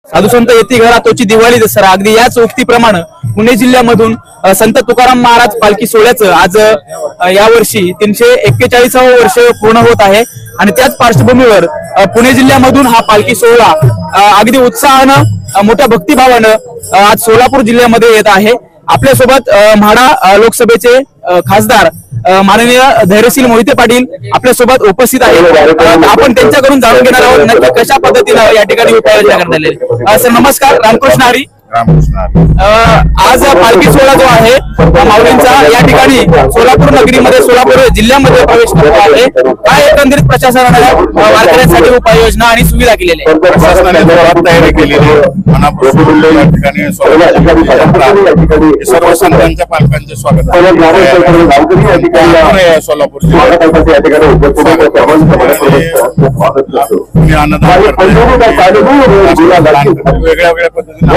साधू संत येती घरा तोची दिवाळी दसरा अगदी याच उक्तीप्रमाणे पुणे जिल्ह्यामधून संत तुकाराम महाराज पालखी सोहळ्याचं आज यावर्षी 341वे वर्ष पूर्ण होत आहे आणि त्याच पार्श्वभूमीवर पुणे जिल्ह्यामधून हा पालखी सोहळा अगदी उत्साहानं मोठ्या भक्तिभावानं आज सोलापूर जिल्ह्यामध्ये येत आहे। आपल्यासोबत म्हाडा लोकसभेचे खासदार माननीय धैर्यशील मोहिते पाटील आपल्यासोबत उपस्थित आहेत। आपण त्यांच्याकडून जाणून घेणार आहोत नक्की कशा पद्धतीने या ठिकाणी उपाययोजना करण्यात आली। सर नमस्कार, रामकृष्ण हरी। आज पालखी सोहळा जो आहे माऊलींचा या ठिकाणी सोलापूर नगरीमध्ये सोलापूर जिल्ह्यामध्ये प्रवेश करतो आहे। काय एकंदरीत प्रशासनाने वारकऱ्यांसाठी उपाययोजना आणि सुविधा केलेल्या आहेत? प्रशासनाने जोरात तयारी केलेली आहे। मनापासून या ठिकाणी सर्व संतांच्या पालकांचे स्वागत आहे। सोलापूर वेगळ्या वेगळ्या पद्धतीने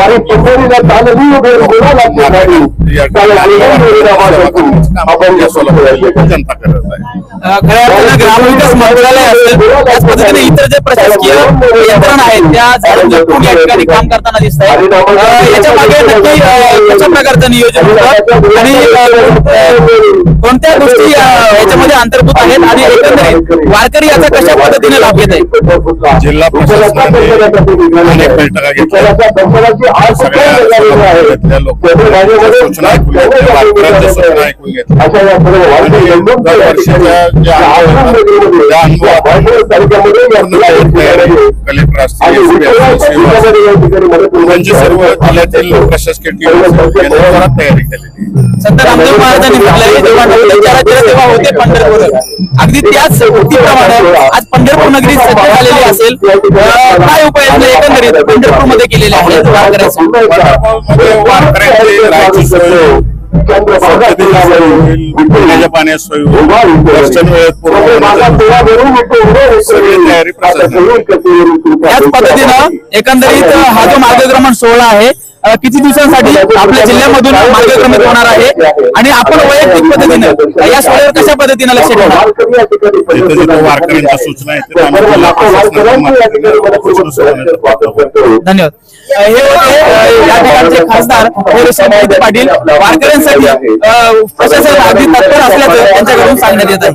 जनता करत आहे। खऱ्या अर्थानं ग्रामविकास मंत्रालय असेल त्याच पद्धतीने इतर जे प्रशासकीय यंत्रणा आहेत त्या झाडून या ठिकाणी काम करताना दिसत आहे। याच्या मागे नक्की कशा प्रकारचं नियोजन होतं आणि कोणत्या गोष्टी याच्यामध्ये अंतर्भूत आहेत आणि एकंदरीत वारकरी याचा कशा पद्धतीने लाभ घेत आहेत? जिल्हा प्रशासनाने अनेक बैठका घेतल्या, सगळ्या लोकांच्या सूचना ऐकून घेतल्या, वारकऱ्यांच्या सूचना ऐकून घेतल्या आणि दरवर्षीच्या ज्या कलेक्टर असतील त्यांची सर्व जिल्ह्यातील प्रशासकीय टीम जोरात तयारी केलेली। संत रामदेव महाराजांनी म्हटलंय जेव्हा नवलेच्या तेव्हा होते पंढरपूर, अगदी त्याच उक्तीप्रमाणे आज पंढरपूर नगरी सज्ज झालेली असेल। काय उपाययोजना एकंदरीत पंढरपूर मध्ये केलेल्या आहेत वारकऱ्यांसाठी? वारकऱ्यांची राहायची सोय, पिण्याच्या पाण्याची सोय, दर्शन वेळेत सगळी तयारी त्याच पद्धतीनं एकंदरीत हा जो मार्गक्रमण सोहळा आहे किती दिवसांसाठी आपल्या जिल्ह्यामधून मार्गक्रमित होणार आहे आणि आपण वैयक्तिक पद्धतीने या सोहळ्यावर कशा पद्धतीने लक्ष ठेवणार? वारकऱ्यांच्या सूचना धन्यवाद। हे होते या ठिकाणचे खासदार धैर्यशील मोहिते पाटील। वारकऱ्यांसाठी प्रशासन अगदी तत्पर असल्याचं त्यांच्याकडून सांगण्यात येत आहे।